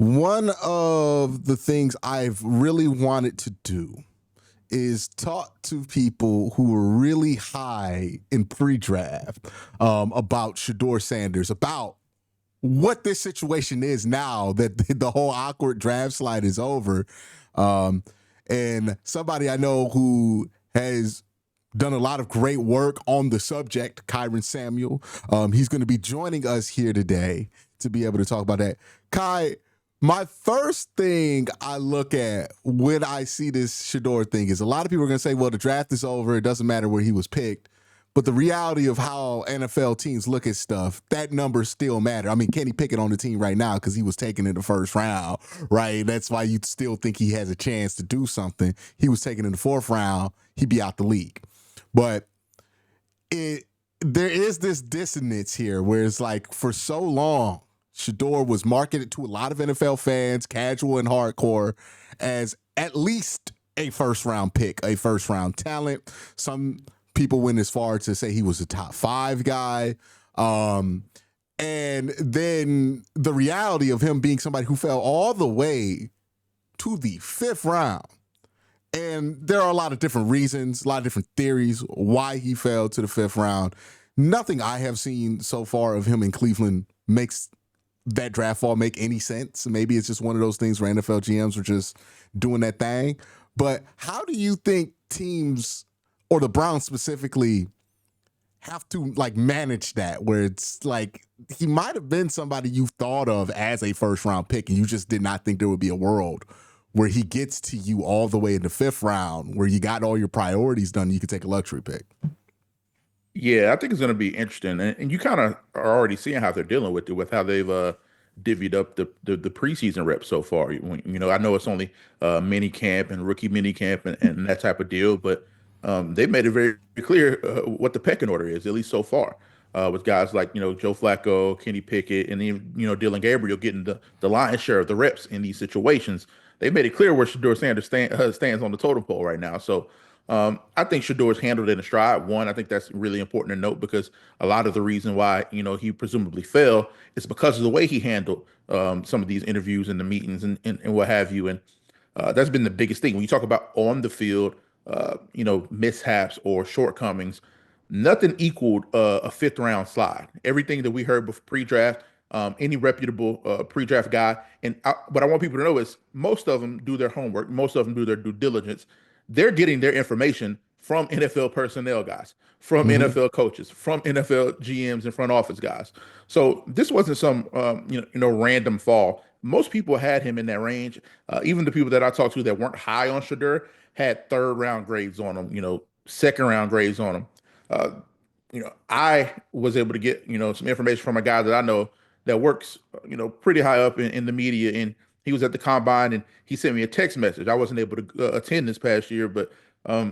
One of the things I've really wanted to do is talk to people who were really high in pre-draft about Deion Sanders, about what this situation is now that the whole awkward draft slide is over. Um, and somebody I know who has done a lot of great work on the subject, KYRON Samuel. He's going to be joining us here today to be able to talk about that. Kai, my first thing I look at when I see this Shaduer thing is a lot of people are going to say, well, the draft is over. It doesn't matter where he was picked. But the reality of how NFL teams look at stuff, that number still matter. I mean, Kenny Pickett on the team right now because he was taken in the first round, right? That's why you still think he has a chance to do something. He was taken in the fourth round. He'd be out the league. But there is this dissonance here where it's like for so long, Shaduer was marketed to a lot of NFL fans, casual and hardcore, as at least a first-round pick, a first-round talent. Some people went as far to say he was a top 5 guy. And then the reality of him being somebody who fell all the way to the 5th round. And there are a lot of different reasons, a lot of different theories why he fell to the 5th round. Nothing I have seen so far of him in Cleveland makes that draft fall make any sense. Maybe it's just one of those things where NFL GMs are just doing that thing. But how do you think teams, or the Browns specifically, have to like manage that, where it's like he might have been somebody you thought of as a first round pick and you just did not think there would be a world where he gets to you all the way in the 5th round, where you got all your priorities done, you could take a luxury pick? Yeah, I think it's going to be interesting, and you kind of are already seeing how they're dealing with it, with how they've divvied up the preseason reps so far. I know it's only mini camp and rookie mini camp and that type of deal, but they've made it very clear what the pecking order is, at least so far, with guys like Joe Flacco, Kenny Pickett, and even Dylan Gabriel getting the lion's share of the reps in these situations. They made it clear where Shadur Sanders stands on the totem pole right now. So I think Shador's handled it in stride. One, I think that's really important to note because a lot of the reason why he presumably fell is because of the way he handled some of these interviews and the meetings and what have you. And that's been the biggest thing when you talk about on the field, mishaps or shortcomings. Nothing equaled a 5th round slide. Everything that we heard before pre-draft, any reputable pre-draft guy, and what I want people to know is most of them do their homework, most of them do their due diligence. They're getting their information from NFL personnel guys, from NFL coaches, from NFL GMs and front office guys. So this wasn't some random fall. Most people had him in that range. Even the people that I talked to that weren't high on Shadur had 3rd round grades on him, 2nd round grades on him. Uh, I was able to get, some information from a guy that I know that works, pretty high up in the media. And he was at the combine and he sent me a text message. I wasn't able to attend this past year, but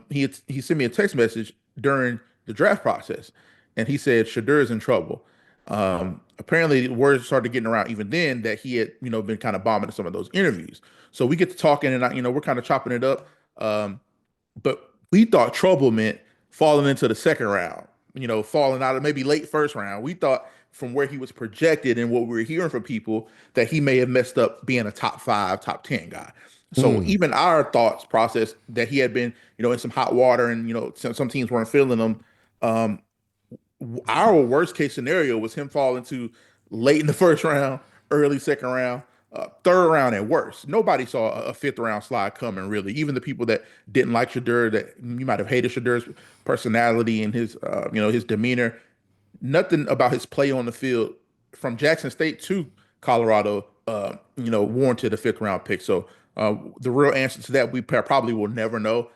he sent me a text message during the draft process. And he said, Shadur is in trouble. Apparently, word started getting around even then that he had, been kind of bombing some of those interviews. So we get to talking and, we're kind of chopping it up. But we thought trouble meant falling into the 2nd round, falling out of maybe late 1st round. We thought from where he was projected and what we were hearing from people that he may have messed up being a top 5, top 10 guy. So even our thoughts process that he had been, in some hot water and, some teams weren't feeling him. Our worst case scenario was him falling to late in the 1st round, early 2nd round, 3rd round at worst. Nobody saw a 5th round slide coming, really. Even the people that didn't like Shadur, that you might have hated Shadur's personality and his demeanor. Nothing about his play on the field from Jackson State to Colorado, warranted a 5th round pick. So the real answer to that we probably will never know.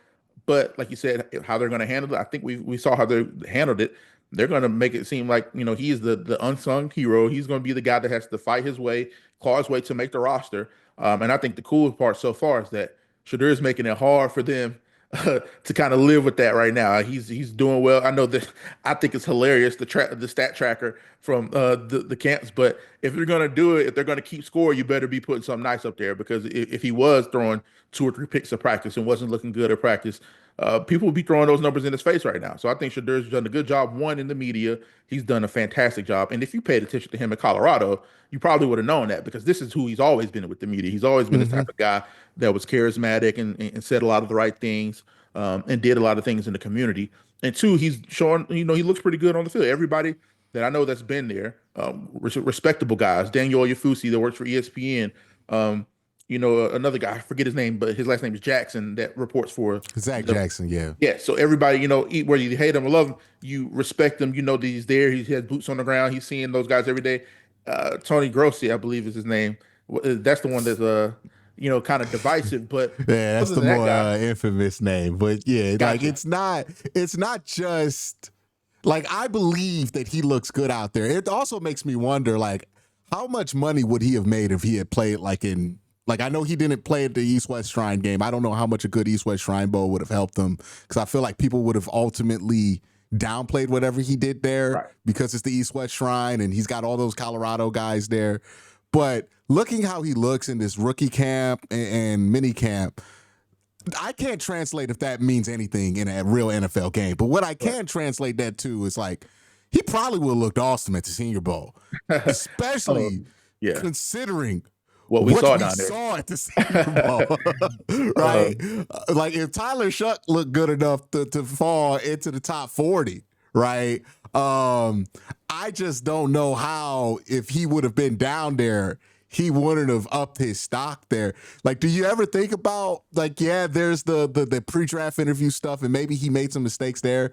But like you said, how they're going to handle it, I think we saw how they handled it. They're going to make it seem like he is the unsung hero. He's going to be the guy that has to fight his way, claw his way to make the roster. And I think the coolest part so far is that Shadur is making it hard for them to kind of live with that right now. He's doing well. I know that I think it's hilarious the stat tracker from the camps. But if you're gonna do it, if they're gonna keep score, you better be putting something nice up there because if he was throwing 2 or 3 picks of practice and wasn't looking good at practice, people would be throwing those numbers in his face right now. So I think Shadeur's done a good job. One, in the media, he's done a fantastic job. And if you paid attention to him in Colorado, you probably would have known that because this is who he's always been with the media. He's always been this Hmm. type of guy that was charismatic and said a lot of the right things, and did a lot of things in the community. And two, he's showing, he looks pretty good on the field. Everybody that I know that's been there, respectable guys. Daniel Oyefusi that works for ESPN. Um, another guy, I forget his name, but his last name is Jackson, that reports for Zach the Jackson, yeah. yeah. So everybody, whether you hate him or love him, you respect him. You know that he's there. He has boots on the ground. He's seeing those guys every day. Tony Grossi, I believe is his name. That's the one that's kind of divisive. But Yeah, that's other the than that more guy, infamous name. But yeah, like gotcha. it's not just like I believe that he looks good out there. It also makes me wonder, like, how much money would he have made if he had played like I know he didn't play at the East West Shrine game. I don't know how much a good East West Shrine Bowl would have helped him because I feel like people would have ultimately downplayed whatever he did there Right. because it's the East West Shrine and he's got all those Colorado guys there. But looking how he looks in this rookie camp and mini camp, I can't translate if that means anything in a real NFL game. But what I Right. can translate that to is like he probably would have looked awesome at the Senior Bowl, Oh, especially yeah. considering What we what saw we down there. saw at the Senior Bowl, Uh, right? Like if Tyler Shuck looked good enough to fall into the top 40, right? I just don't know how if he would have been down there, he wouldn't have upped his stock there. Like, do you ever think about like, yeah, there's the pre-draft interview stuff, and maybe he made some mistakes there.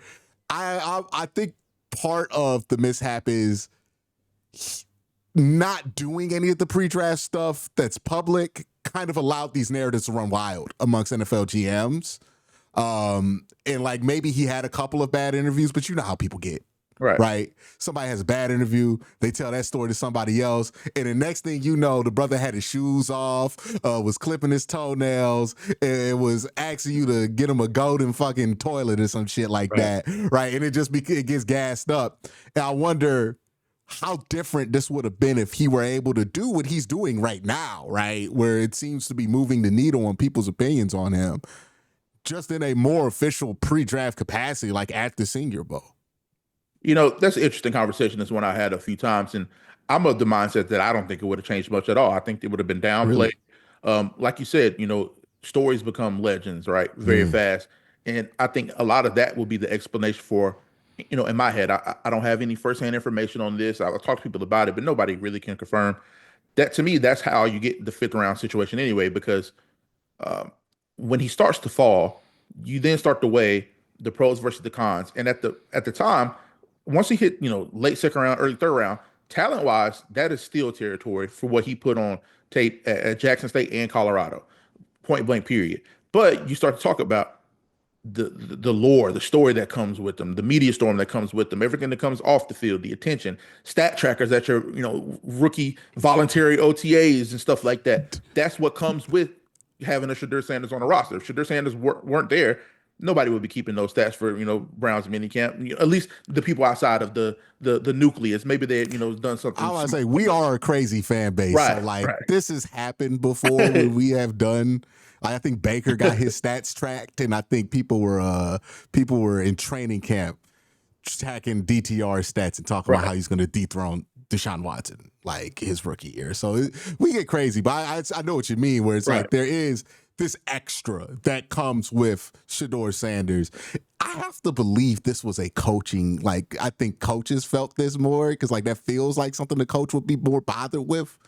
I think part of the mishap is not doing any of the pre-draft stuff that's public kind of allowed these narratives to run wild amongst NFL GMs. And like maybe he had a couple of bad interviews, but you know how people get, right. right? Somebody has a bad interview, they tell that story to somebody else, and the next thing you know, the brother had his shoes off, was clipping his toenails, and was asking you to get him a golden fucking toilet or some shit like Right. that, right? And it gets gassed up. And I wonder how different this would have been if he were able to do what he's doing right now, right? Where it seems to be moving the needle on people's opinions on him, just in a more official pre-draft capacity, like at the Senior Bowl. That's an interesting conversation. It's one I had a few times, and I'm of the mindset that I don't think it would have changed much at all. I think it would have been downplayed. Really? Like you said, stories become legends, right? Very Mm. fast, and I think a lot of that will be the explanation for, in my head. I don't have any firsthand information on this. I've talked to people about it, but nobody really can confirm that. To me, that's how you get the fifth round situation anyway, because um, when he starts to fall, you then start to weigh the pros versus the cons. And at the time, once he hit late second round, early third round, talent wise, that is still territory for what he put on tape at Jackson State and Colorado, point blank period. But you start to talk about the lore, the story that comes with them, the media storm that comes with them, everything that comes off the field, the attention, stat trackers that your rookie voluntary OTAs and stuff like that. That's what comes with having a Shadur Sanders on a roster. If Shadur Sanders weren't there, nobody would be keeping those stats for Browns minicamp. At least the people outside of the nucleus. Maybe they done I something want to smart. say we are a crazy fan base, so Right, like right. this has happened before when we have done. I think Baker got his stats tracked, and I think people were in training camp tracking DTR stats and talking about Right. how he's going to dethrone Deshaun Watson like his rookie year. So we get crazy, but I know what you mean. Where it's Right. like there is this extra that comes with Shedeur Sanders. I have to believe this was a coaching, like I think coaches felt this more because like that feels like something the coach would be more bothered with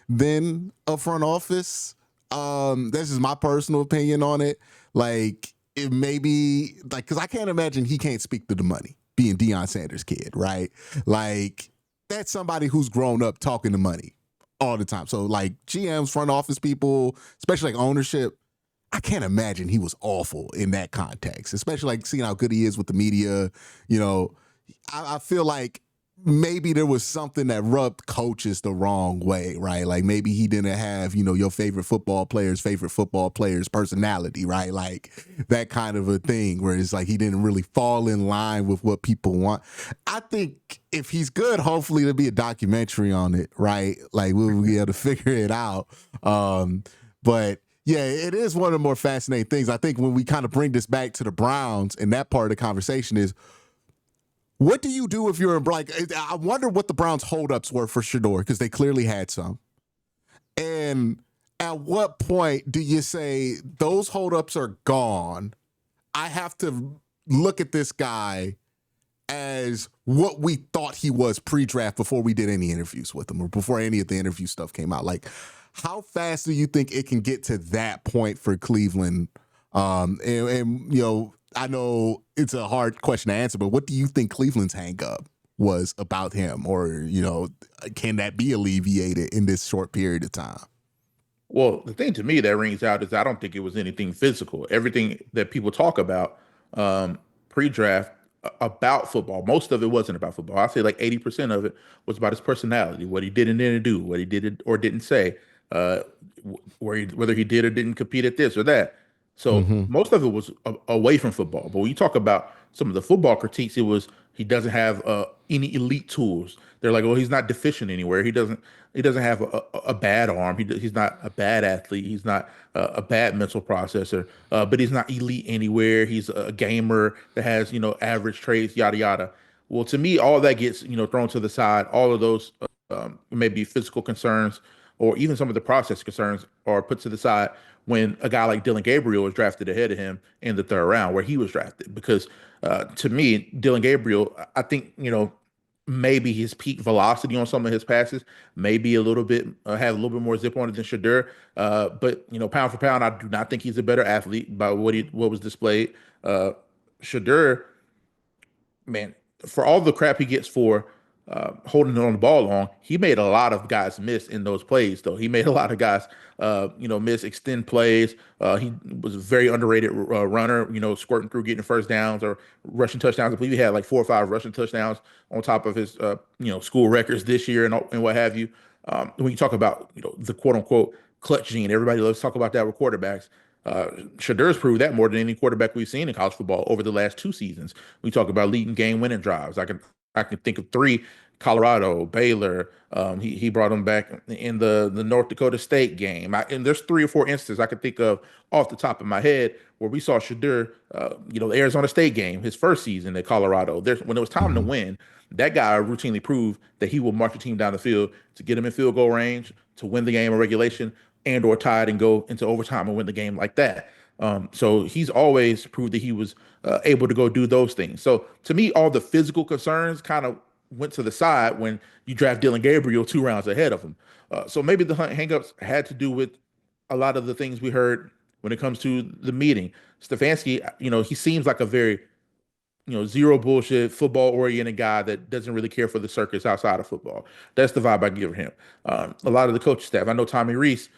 than a front office. This is my personal opinion on it. Like it may be like because I can't imagine he can't speak to the money being Deion Sanders' kid, right? Like that's somebody who's grown up talking to money all the time. So like GMs, front office people, especially like ownership, I can't imagine he was awful in that context, especially like seeing how good he is with the media. I feel like maybe there was something that rubbed coaches the wrong way, right? Like maybe he didn't have, your favorite football player's personality, right? Like that kind of a thing where it's like he didn't really fall in line with what people want. I think if he's good, hopefully there'll be a documentary on it, right? Like we'll be able to figure it out. But Yeah, it is one of the more fascinating things. I think when we kind of bring this back to the Browns, and that part of the conversation is, what do you do if you're in, like, I wonder what the Browns holdups were for Shaduer, because they clearly had some. And at what point do you say those holdups are gone? I have to look at this guy as what we thought he was pre-draft before we did any interviews with him or before any of the interview stuff came out. Like, how fast do you think it can get to that point for Cleveland? And you know, I know it's a hard question to answer, but what do you think Cleveland's hang up was about him? Or, you know, can that be alleviated in this short period of time? Well, the thing to me that rings out is I don't think it was anything physical. Everything that people talk about pre-draft about football, most of it wasn't about football. I'd say like 80% of it was about his personality, what he did and didn't do, what he did or didn't say, uh, whether he did or didn't compete at this or that. So Mm-hmm. most of it was away from football. But when you talk about some of the football critiques, it was he doesn't have any elite tools. They're like, well, he's not deficient anywhere. He doesn't have a bad arm. He's not a bad athlete. He's not a bad mental processor. But he's not elite anywhere. He's a gamer that has average traits, yada yada. Well, to me, all that gets thrown to the side. All of those maybe physical concerns or even some of the process concerns are put to the side when a guy like Dylan Gabriel was drafted ahead of him in the third round, where he was drafted. Because to me, Dylan Gabriel, I think maybe his peak velocity on some of his passes, maybe a little bit have a little bit more zip on it than Shadur. But pound for pound, I do not think he's a better athlete by what was displayed. Uh, Shadur, man, for all the crap he gets for holding on the ball long, he made a lot of guys miss in those plays. Though he made a lot of guys, miss extend plays. He was a very underrated runner. Squirting through, getting first downs or rushing touchdowns. I believe he had like 4 or 5 rushing touchdowns on top of his, school records this year and what have you. When you talk about the quote unquote clutch gene, everybody loves to talk about that with quarterbacks. Shadur's proved that more than any quarterback we've seen in college football over the last 2 seasons. We talk about leading game winning drives. I can think of three: Colorado, Baylor. He brought them back in the North Dakota State game. And there's 3 or 4 instances I can think of off the top of my head where we saw Shadur, the Arizona State game, his first season at Colorado. When it was time to Mm-hmm. win, that guy routinely proved that he will march the team down the field to get him in field goal range, to win the game in regulation, and or tie it and go into overtime and win the game like that. So he's always proved that he was able to go do those things. So to me, all the physical concerns kind of went to the side when you draft Dylan Gabriel 2 rounds ahead of him. So maybe the hangups had to do with a lot of the things we heard when it comes to the meeting. Stefanski, he seems like a very zero bullshit, football oriented guy that doesn't really care for the circus outside of football. That's the vibe I give him. A lot of the coaching staff, I know Tommy Reese,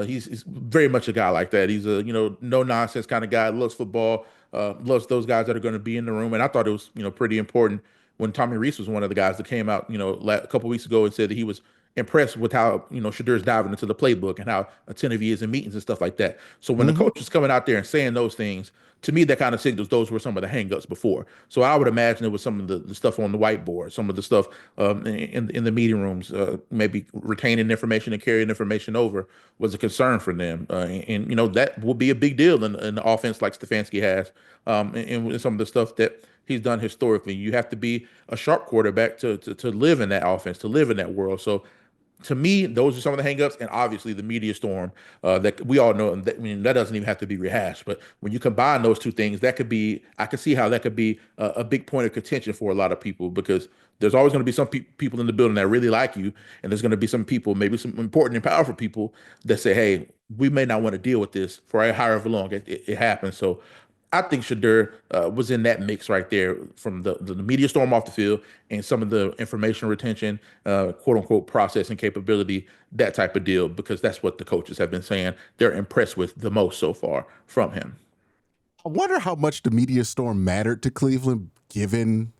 he's very much a guy like that. He's a no nonsense kind of guy. Loves football. Loves those guys that are going to be in the room. And I thought it was pretty important when Tommy Reese was one of the guys that came out a couple weeks ago and said that he was impressed with how Shadur's diving into the playbook and how attentive he is in meetings and stuff like that. So when the Mm-hmm. coach is coming out there and saying those things, to me, that kind of signals those were some of the hangups before. So I would imagine it was some of the stuff on the whiteboard, some of the stuff in the meeting rooms, maybe retaining information and carrying information over was a concern for them. And that will be a big deal in the offense like Stefanski has, and some of the stuff that he's done historically. You have to be a sharp quarterback to live in that offense, to live in that world. So to me, those are some of the hangups, and obviously the media storm that we all know. And that, I mean, that doesn't even have to be rehashed. But when you combine those two things, that could be. I can see how that could be a big point of contention for a lot of people because there's always going to be some people in the building that really like you, and there's going to be some people, maybe some important and powerful people, that say, "Hey, we may not want to deal with this for however long it happens." So I think Shadur was in that mix right there from the media storm off the field and some of the information retention, quote unquote, processing capability, that type of deal, because that's what the coaches have been saying they're impressed with the most so far from him. I wonder how much the media storm mattered to Cleveland, given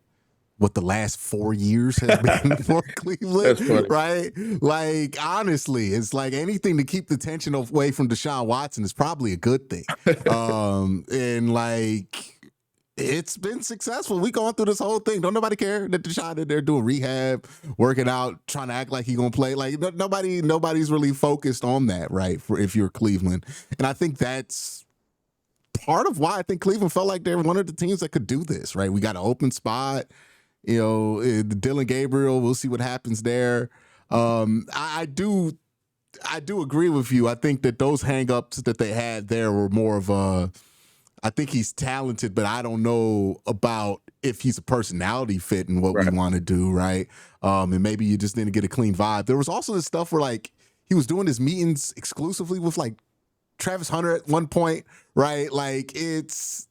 what the last 4 years has been for Cleveland, That's funny. right? Like, honestly, it's like anything to keep the tension away from Deshaun Watson is probably a good thing. And like, It's been successful. We going through this whole thing. Don't nobody care that Deshaun in there doing rehab, working out, trying to act like he gonna play. Like nobody's really focused on that, right? For if you're Cleveland, and I think that's part of why I think Cleveland felt like they're one of the teams that could do this, right? We got an open spot. Dylan Gabriel. We'll see what happens there. I do agree with you. I think that those hangups that they had there were more of a. I think he's talented, but I don't know about if he's a personality fit and what we want to do, right? And maybe you just didn't get a clean vibe. There was also this stuff where like he was doing his meetings exclusively with like Travis Hunter at one point, right? Like it's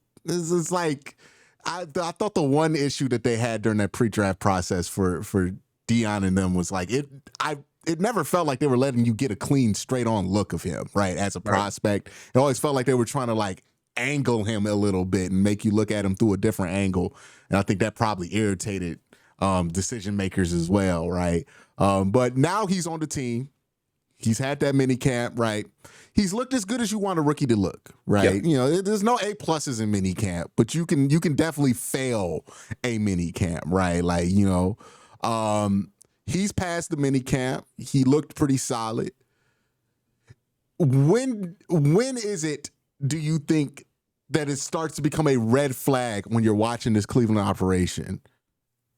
like I thought the one issue that they had during that pre-draft process for Deion and them was like it never felt like they were letting you get a clean, straight on look of him, right? As a prospect, it always felt like they were trying to like angle him a little bit and make you look at him through a different angle. And I think that probably irritated decision makers as well, right? But now he's on the team. He's had that mini camp, right? He's looked as good as you want a rookie to look, right? Yep. There's no A pluses in mini camp, but you can definitely fail a mini camp, right? Like, he's passed the mini camp. He looked pretty solid. When is it, do you think, that it starts to become a red flag when you're watching this Cleveland operation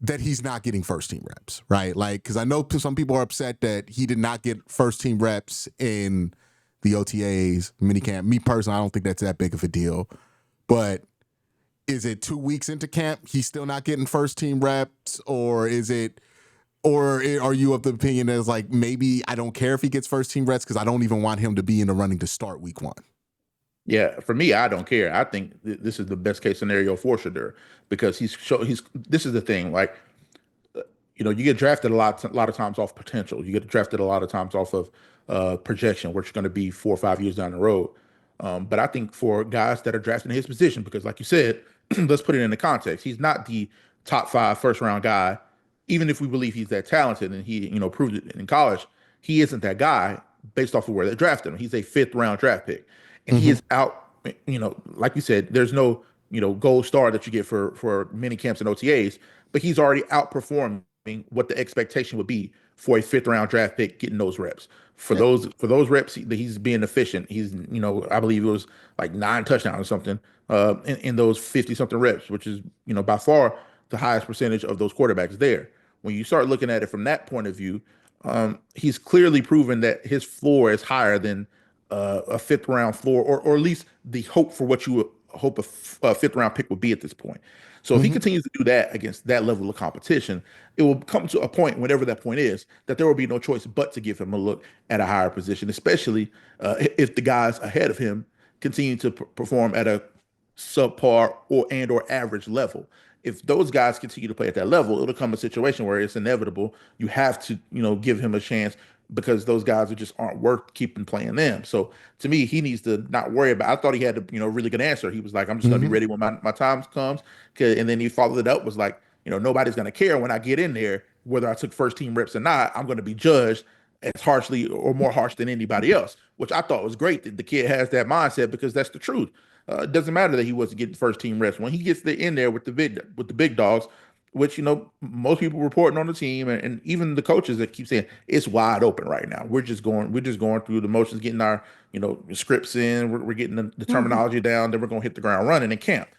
that he's not getting first team reps, right? Like, because I know some people are upset that he did not get first team reps in the OTAs minicamp. Me personally, I don't think that's that big of a deal. But is it 2 weeks into camp, he's still not getting first team reps, or are you of the opinion that it's like maybe I don't care if he gets first team reps because I don't even want him to be in the running to start week 1? Yeah, for me, I don't care. I think this is the best case scenario for Shaduer because this is the thing. Like, you get drafted a lot of times off potential. You get drafted a lot of times off of projection, where you're going to be 4 or 5 years down the road. But I think for guys that are drafted in his position, because like you said, let's put it into context. He's not the top 5 first round guy, even if we believe he's that talented and he proved it in college. He isn't that guy based off of where they drafted him. He's a 5th round draft pick. And he is out, like you said, there's no, gold star that you get for mini camps and OTAs, but he's already outperforming what the expectation would be for a 5th round draft pick getting those reps. For those reps, he's being efficient. He's, I believe it was like 9 touchdowns or something in those 50 something reps, which is, by far the highest percentage of those quarterbacks there. When you start looking at it from that point of view, he's clearly proven that his floor is higher than a 5th round floor, or at least the hope for what you would hope a 5th round pick would be at this point. So if he continues to do that against that level of competition, it will come to a point, whatever that point is, that there will be no choice but to give him a look at a higher position, especially if the guys ahead of him continue to perform at a subpar or average level. If those guys continue to play at that level, it'll come a situation where it's inevitable. You have to, give him a chance because those guys just aren't worth keeping playing them. So to me, he needs to not worry about. I thought he had a really good answer. He was like, "I'm just gonna be ready when my time comes." And then he followed it up was like, nobody's gonna care when I get in there whether I took first team reps or not. I'm gonna be judged as harshly or more harsh than anybody else, which I thought was great that the kid has that mindset because that's the truth. It doesn't matter that he wasn't getting first team reps when he gets in there with the big dogs, which most people reporting on the team and even the coaches that keep saying it's wide open right now. We're just going through the motions, getting our scripts in. We're getting the terminology down. Then we're going to hit the ground running in camp.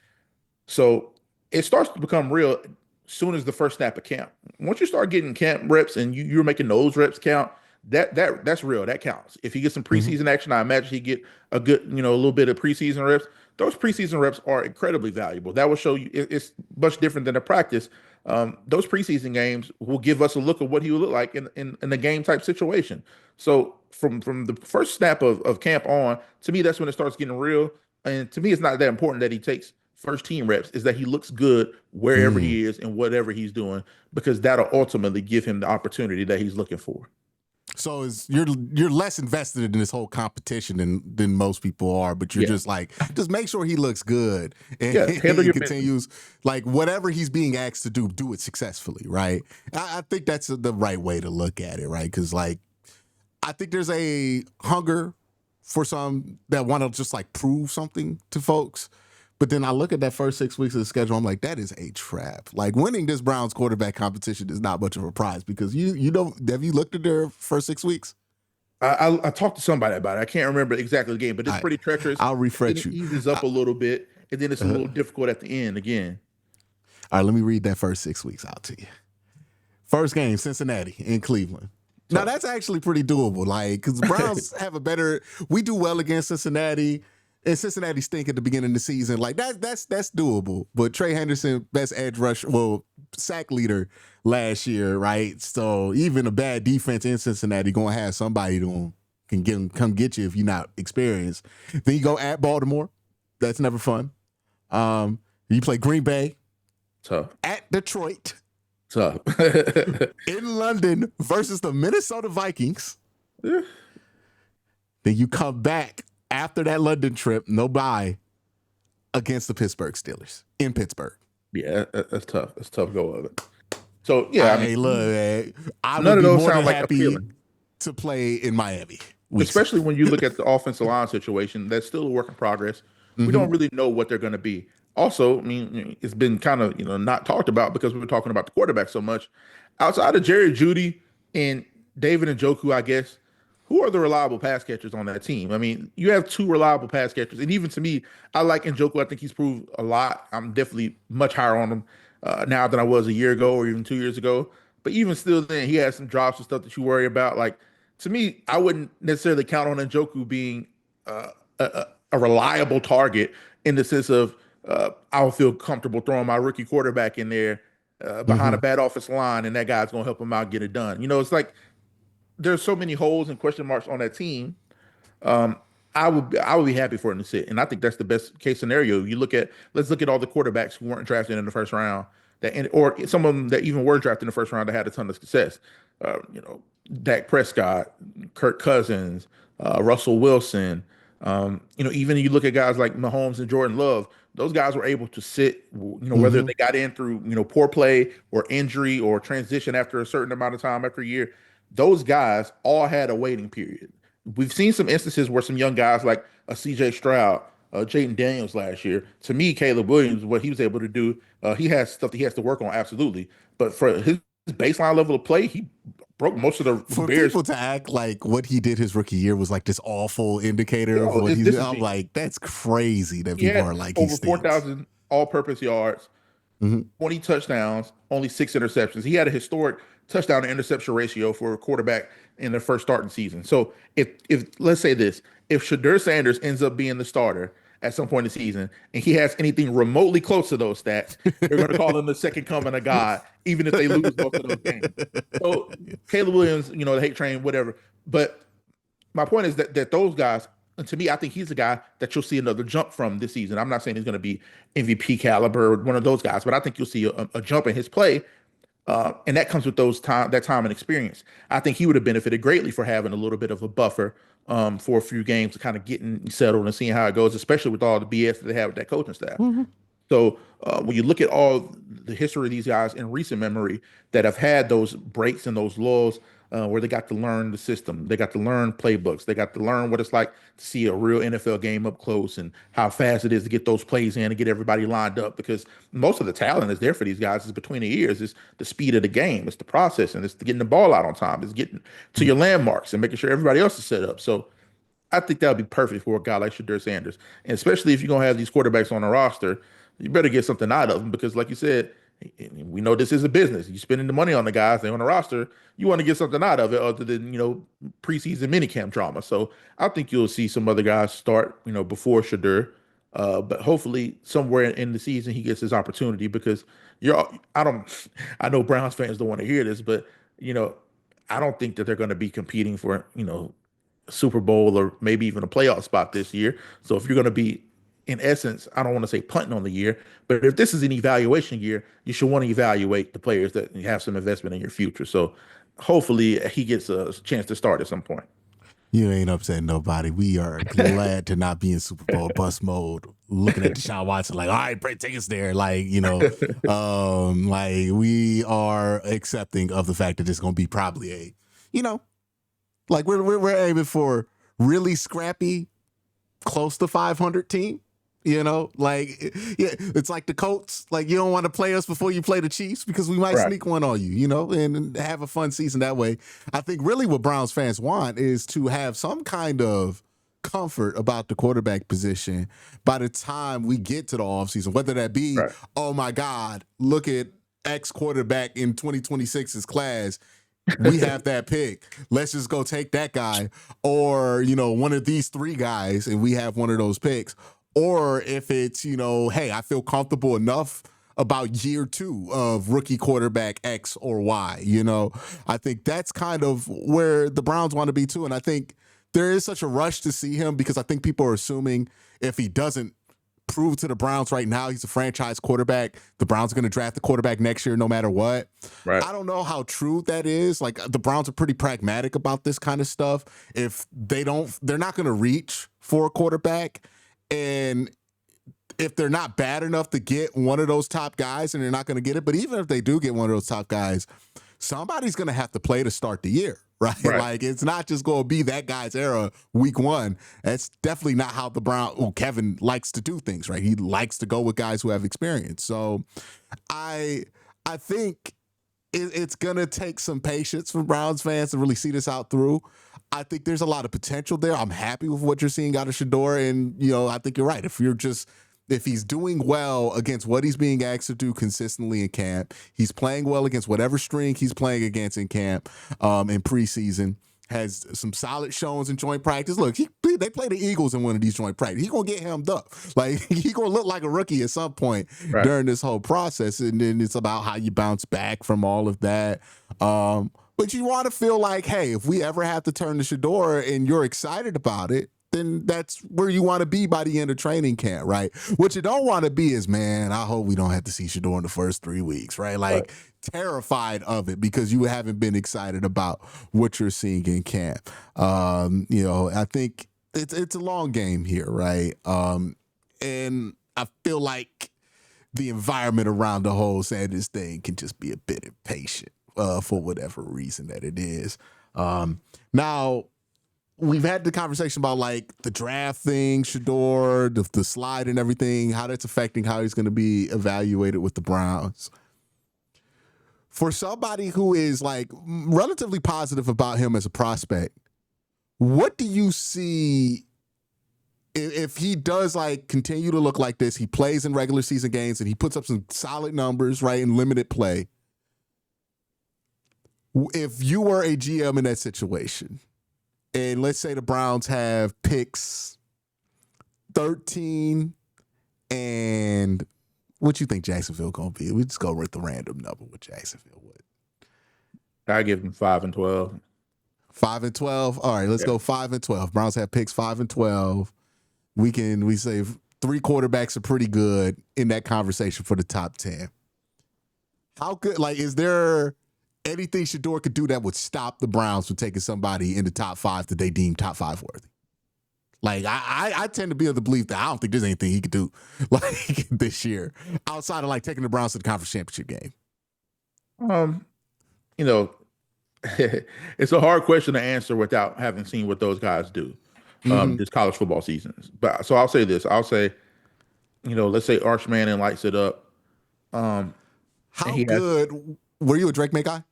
So it starts to become real soon as the first snap of camp. Once you start getting camp reps and you're making those reps count, that's real. That counts. If he gets some preseason action, I imagine he get a good a little bit of preseason reps. Those preseason reps are incredibly valuable. That will show you it's much different than a practice. Those preseason games will give us a look of what he will look like in a game type situation. So from the first snap of camp on, to me, that's when it starts getting real. And to me, it's not that important that he takes first team reps, is that he looks good wherever he is and whatever he's doing, because that'll ultimately give him the opportunity that he's looking for. So you're less invested in this whole competition than most people are, but you're just like, just make sure he looks good and he continues like whatever he's being asked to do it successfully, right? I think that's the right way to look at it, right? Because like I think there's a hunger for some that want to just like prove something to folks, But then I look at that first 6 weeks of the schedule. I'm like, that is a trap. Like winning this Browns quarterback competition is not much of a prize because you don't. Have you looked at their first 6 weeks? I talked to somebody about it. I can't remember exactly the game, but it's I pretty treacherous. I'll Then refresh it you. eases up a little bit, and then it's a little difficult at the end again. All right, let me read that first 6 weeks out to you. First game, Cincinnati in Cleveland. Now that's actually pretty doable. Like, because the Browns have a better. We do well against Cincinnati, and Cincinnati stink at the beginning of the season. Like that's doable. But Trey Henderson, best edge rush, sack leader last year, right? So even a bad defense in Cincinnati gonna have somebody who can come get you if you're not experienced. Then you go at Baltimore. That's never fun. You play Green Bay. Tough. At Detroit. Tough. In London versus the Minnesota Vikings. Yeah. Then you come back after that London trip, no bye, against the Pittsburgh Steelers in Pittsburgh. Yeah, that's tough. That's tough go of it. So yeah, I mean, look, man, I none would of be those more sound than like happy appealing. to play in Miami. Especially when you look at the offensive line situation, that's still a work in progress. We don't really know what they're going to be. Also, I mean, it's been kind of not talked about because we're talking about the quarterback so much. Outside of Jerry Jeudy and David Njoku, I guess, who are the reliable pass catchers on that team? I mean, you have two reliable pass catchers, and even to me, I like Njoku. I think he's proved a lot. I'm definitely much higher on him now than I was a year ago or even 2 years ago. But even still, then he has some drops and stuff that you worry about. Like, to me, I wouldn't necessarily count on Njoku being a reliable target in the sense of I'll feel comfortable throwing my rookie quarterback in there behind a bad offensive line, and that guy's going to help him out get it done. It's like there's so many holes and question marks on that team. I would be happy for him to sit, and I think that's the best case scenario. Let's look at all the quarterbacks who weren't drafted in the first round, or some of them that even were drafted in the first round that had a ton of success. Dak Prescott, Kirk Cousins, Russell Wilson. Even you look at guys like Mahomes and Jordan Love, those guys were able to sit, whether they got in through, poor play or injury or transition after a certain amount of time after a year. Those guys all had a waiting period. We've seen some instances where some young guys like a CJ Stroud, Jaden Daniels last year. To me, Caleb Williams, what he was able to do, he has stuff that he has to work on, absolutely. But for his baseline level of play, he broke most of the For Bears. people to act like what he did his rookie year was like this awful indicator of what he's. I'm like, that's crazy that people are like, over 4,000 all-purpose yards, 20 touchdowns, only 6 interceptions. He had a historic touchdown to interception ratio for a quarterback in their first starting season. So if let's say this, if Shaduer Sanders ends up being the starter at some point in the season and he has anything remotely close to those stats, they're going to call him the second coming of God, even if they lose most of those games. So Caleb Williams, the hate train, whatever. But my point is that those guys, and to me, I think he's the guy that you'll see another jump from this season. I'm not saying he's going to be MVP caliber or one of those guys, but I think you'll see a jump in his play. And that comes with that time and experience. I think he would have benefited greatly for having a little bit of a buffer for a few games to kind of getting settled and seeing how it goes, especially with all the BS that they have with that coaching staff. So when you look at all the history of these guys in recent memory that have had those breaks and those lulls where they got to learn the system, they got to learn playbooks, they got to learn what it's like to see a real NFL game up close and how fast it is to get those plays in and get everybody lined up, because most of the talent is there for these guys is between the ears. It's the speed of the game, it's the processing, it's getting the ball out on time, it's getting to your landmarks and making sure everybody else is set up. So I think that would be perfect for a guy like Shaduer Sanders. And especially if you're going to have these quarterbacks on the roster, you better get something out of them because, like you said, we know this is a business. You're spending the money on the guys, they're on the roster. You want to get something out of it other than, preseason minicamp drama. So I think you'll see some other guys start, before Shaduer. But hopefully somewhere in the season he gets his opportunity because I know Browns fans don't want to hear this, but, I don't think that they're going to be competing for, Super Bowl or maybe even a playoff spot this year. So if you're going to be, in essence, I don't want to say punting on the year, but if this is an evaluation year, you should want to evaluate the players that have some investment in your future. So hopefully he gets a chance to start at some point. You ain't upsetting nobody. We are glad to not be in Super Bowl bust mode, looking at Deshaun Watson like, all right, Brett, take us there. Like, like we are accepting of the fact that it's going to be probably like we're aiming for really scrappy, close to 500 team. Like, yeah, it's like the Colts. Like, you don't want to play us before you play the Chiefs because we might Right. sneak one on you, and have a fun season that way. I think really what Browns fans want is to have some kind of comfort about the quarterback position by the time we get to the offseason, whether that be, Right. oh my God, look at X quarterback in 2026's class. We have that pick. Let's just go take that guy. Or, one of these three guys, and we have one of those picks. Or if it's, hey, I feel comfortable enough about year 2 of rookie quarterback X or Y. I think that's kind of where the Browns want to be too. And I think there is such a rush to see him because I think people are assuming if he doesn't prove to the Browns right now he's a franchise quarterback, the Browns are going to draft the quarterback next year no matter what. Right. I don't know how true that is. Like, the Browns are pretty pragmatic about this kind of stuff. If they're not going to reach for a quarterback, and if they're not bad enough to get one of those top guys, and they're not going to get it, but even if they do get one of those top guys, somebody's going to have to play to start the year, right? Right. Like, it's not just going to be that guy's era week 1. That's definitely not how Kevin likes to do things, right? He likes to go with guys who have experience. So I think it's going to take some patience from Browns fans to really see this out through. I think there's a lot of potential there. I'm happy with what you're seeing out of Shaduer. And, I think you're right. If he's doing well against what he's being asked to do consistently in camp, he's playing well against whatever string he's playing against in camp, in preseason, has some solid showings in joint practice. Look, they play the Eagles in one of these joint practice. He's going to get hemmed up. Like, he's going to look like a rookie at some point Right. during this whole process. And then it's about how you bounce back from all of that. But you want to feel like, hey, if we ever have to turn to Shaduer and you're excited about it, then that's where you want to be by the end of training camp, right? What you don't want to be is, man, I hope we don't have to see Shaduer in the first 3 weeks, right? Like, terrified of it because you haven't been excited about what you're seeing in camp. I think it's a long game here, right? And I feel like the environment around the whole Sanders thing can just be a bit impatient for whatever reason that it is. Now, we've had the conversation about like the draft thing, Shaduer, the slide and everything, how that's affecting how he's going to be evaluated with the Browns. For somebody who is like relatively positive about him as a prospect, what do you see if he does like continue to look like this? He plays in regular season games and he puts up some solid numbers, right, in limited play. If you were a GM in that situation, and let's say the Browns have picks 13 and what you think Jacksonville going to be? We just go with the random number what Jacksonville would. I give them 5 and 12. 5 and 12. All right, let's go 5 and 12. Browns have picks 5 and 12. We say 3 quarterbacks are pretty good in that conversation for the top 10. How good? Like, is there anything Shaduer could do that would stop the Browns from taking somebody in the top 5 that they deem top 5 worthy? Like, I tend to be of the belief that I don't think there's anything he could do like this year outside of like taking the Browns to the conference championship game. It's a hard question to answer without having seen what those guys do this college football season. But so I'll say this. I'll say, let's say Arch Manning lights it up. How good were you a Drake May guy?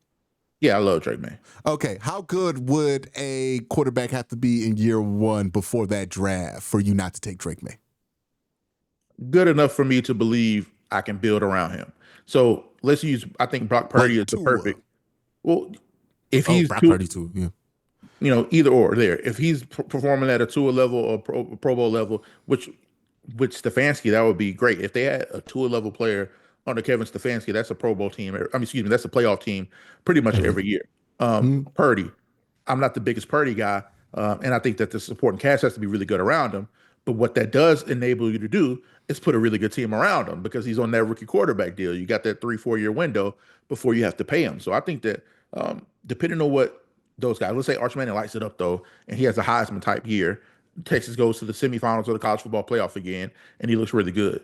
Yeah, I love Drake May. Okay, how good would a quarterback have to be in year 1 before that draft for you not to take Drake May? Good enough for me to believe I can build around him. So let's use, I think Brock Purdy is the perfect. Well, if he's Brock Purdy too, yeah. Either or there. If he's performing at a Tua level or Pro Bowl level, which with Stefanski, that would be great. If they had a Tua level player under Kevin Stefanski, that's a Pro Bowl team. That's a playoff team pretty much every year. Purdy, I'm not the biggest Purdy guy, and I think that the supporting cast has to be really good around him. But what that does enable you to do is put a really good team around him because he's on that rookie quarterback deal. You got that 3-4 year window before you have to pay him. So I think that depending on what those guys, let's say Arch Manning lights it up though, and he has a Heisman type year, Texas goes to the semifinals of the college football playoff again, and he looks really good.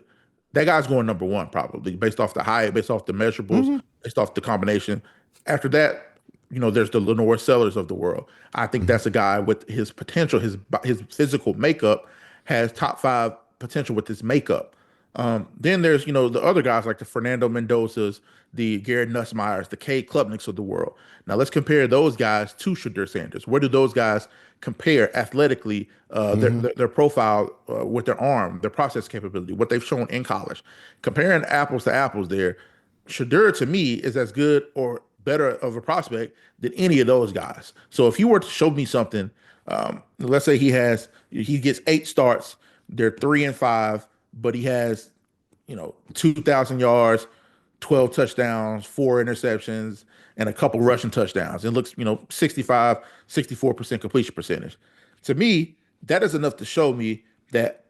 That guy's going number 1 probably based off the height, based off the measurables, based off the combination. After that, there's the Lenore Sellers of the world. I think that's a guy with his potential, his physical makeup has top 5 potential with his makeup. Then there's, the other guys like the Fernando Mendozas, the Garrett Nussmeyers, the K Klubniks of the world. Now let's compare those guys to Shadur Sanders. Where do those guys compare athletically, Hmm. their profile with their arm, their process capability, what they've shown in college? Comparing apples to apples there, Shadur to me is as good or better of a prospect than any of those guys. So if you were to show me something, let's say he gets 8 starts, they're 3-5, but he has 2,000 yards, 12 touchdowns, 4 interceptions, and a couple rushing touchdowns. It looks 65, 64% completion percentage. To me, that is enough to show me that,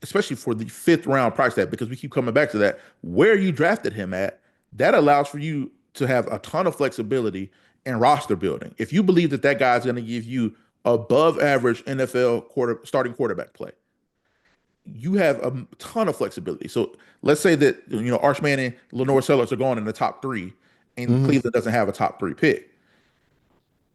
especially for the fifth round price tag, because we keep coming back to that, where you drafted him at, that allows for you to have a ton of flexibility and roster building. If you believe that that guy's going to give you above average NFL starting quarterback play, you have a ton of flexibility. So let's say that Arch Manning, Lenore Sellers are going in the top three, and Hmm. Cleveland doesn't have a top three pick.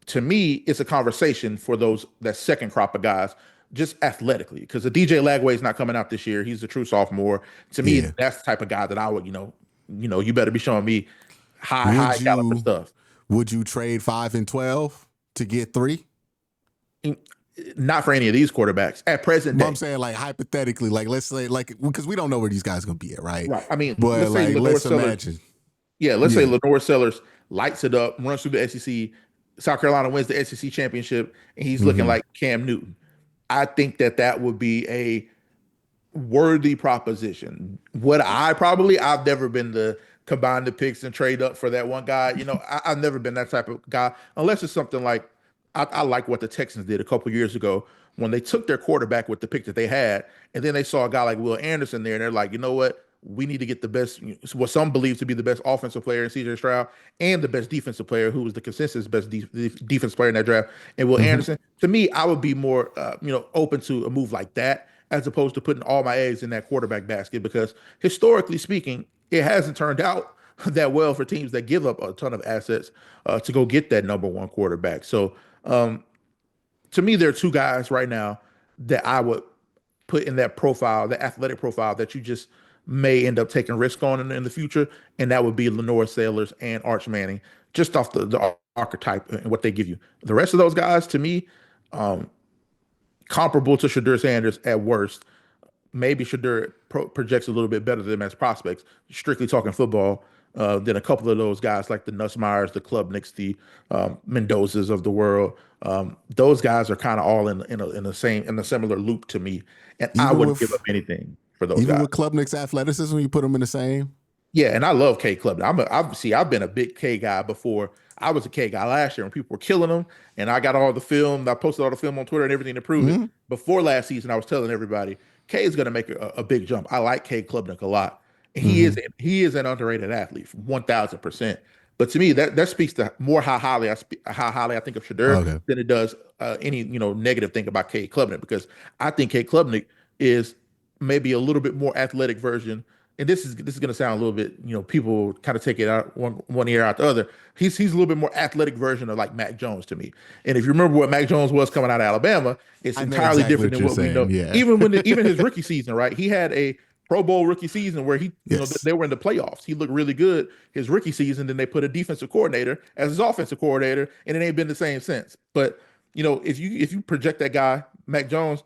To me, it's a conversation for that second crop of guys, just athletically, because the DJ Lagway is not coming out this year. He's a true sophomore. To me, Yeah. that's the type of guy that I would, you better be showing me high Would caliber you stuff. would you trade 5 and 12 to get 3? Not for any of these quarterbacks at present But I'm day. saying, like, hypothetically, like, let's say, like, because we don't know where these guys gonna be at, right? Right. I mean, But let's say like, Lenore let's Sellers. imagine. Yeah, let's say Yeah. Lenore Sellers lights it up, runs through the SEC. South Carolina wins the SEC championship, and he's looking Hmm. like Cam Newton. I think that would be a worthy proposition. I've never been the combine the picks and trade up for that one guy. I've never been that type of guy, unless it's something like I like what the Texans did a couple years ago when they took their quarterback with the pick that they had, and then they saw a guy like Will Anderson there, and they're like, you know what? We need to get the best, what some believe to be the best offensive player in CJ Stroud and the best defensive player, who was the consensus best defense player in that draft, and Will Hmm. Anderson. To me, I would be more, open to a move like that as opposed to putting all my eggs in that quarterback basket, because historically speaking, it hasn't turned out that well for teams that give up a ton of assets to go get that number one quarterback. So to me, there are two guys right now that I would put in that profile, the athletic profile that you just may end up taking risk on in the future, and that would be Lenore Sailors and Arch Manning, just off the archetype and what they give you. The rest of those guys, to me, um, comparable to Shadur Sanders at worst. Maybe Shadur projects a little bit better than them as prospects, strictly talking football, than a couple of those guys like the Nussmeyers, the Klubniks, the Mendozas of the world. Those guys are kind of all in a similar loop to me, and I Even wouldn't give up with anything for those even guys. with Klubnik's athleticism, you put them in the same. Yeah, and I love K Club. I've been a big K guy before. I was a K guy last year when people were killing him, and I got all the film. I posted all the film on Twitter and everything to prove it. Hmm. Before last season, I was telling everybody K is going to make a big jump. I like K Klubnik a lot. And Hmm. he is an underrated athlete, 1,000%. But to me, that speaks to more how highly I think of Shadur Okay. than it does any negative thing about K Klubnik, because I think K Klubnik is maybe a little bit more athletic version. And this is going to sound a little bit, people kind of take it out one ear out the other. He's a little bit more athletic version of like Mac Jones to me. And if you remember what Mac Jones was coming out of Alabama, it's I know entirely exactly different what than you're what we know. saying. Yeah. Even his rookie season, right? He had a Pro Bowl rookie season where Yes. they were in the playoffs. He looked really good his rookie season. Then they put a defensive coordinator as his offensive coordinator, and it ain't been the same since. But if you project that guy Mac Jones,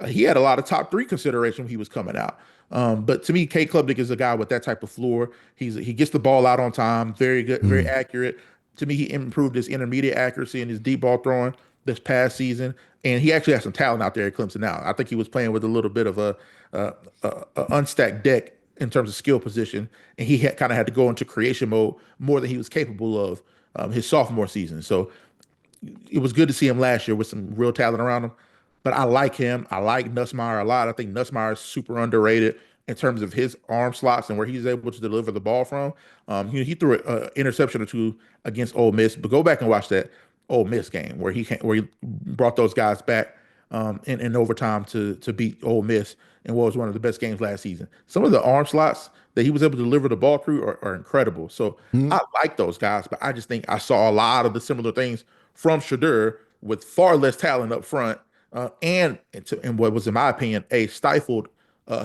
he had a lot of top three consideration when he was coming out. But to me, Kate Klubnik is a guy with that type of floor. He gets the ball out on time, very good, very Mm. accurate. To me, he improved his intermediate accuracy and his deep ball throwing this past season, and he actually has some talent out there at Clemson now. I think he was playing with a little bit of a unstacked deck in terms of skill position, and he kind of had to go into creation mode more than he was capable of his sophomore season. So it was good to see him last year with some real talent around him. But I like him. I like Nussmeier a lot. I think Nussmeier is super underrated in terms of his arm slots and where he's able to deliver the ball from. He threw an interception or two against Ole Miss, but go back and watch that Ole Miss game where he brought those guys back in overtime to beat Ole Miss and what was one of the best games last season. Some of the arm slots that he was able to deliver the ball through are incredible. So Mm. I like those guys, but I just think I saw a lot of the similar things from Shadur with far less talent up front, and what was, in my opinion, a stifled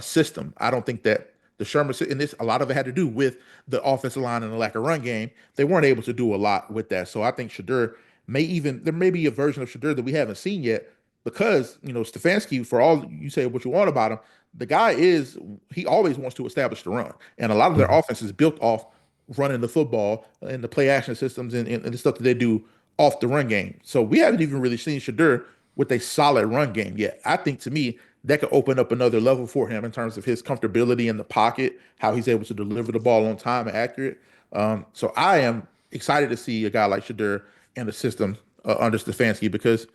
system. I don't think that the Sherman and this a lot of it had to do with the offensive line and the lack of run game. They weren't able to do a lot with that. So I think Shadur there may be a version of Shadur that we haven't seen yet because Stefanski, for all you say what you want about him, the guy he always wants to establish the run, and a lot of their Mhm. offense is built off running the football and the play action systems and the stuff that they do off the run game. So we haven't even really seen Shadur with a solid run game yet. I think to me that could open up another level for him in terms of his comfortability in the pocket, how he's able to deliver the ball on time and accurate. So I am excited to see a guy like Shadur in the system under Stefanski because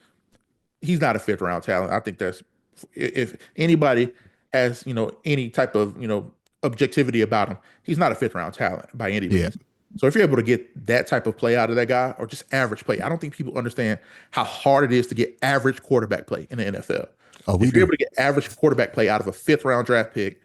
he's not a fifth round talent. I think that's if anybody has any type of objectivity about him, he's not a fifth round talent by any Yeah. means. So if you're able to get that type of play out of that guy, or just average play, I don't think people understand how hard it is to get average quarterback play in the NFL. Oh, we If you're do. able to get average quarterback play out of a fifth round draft pick,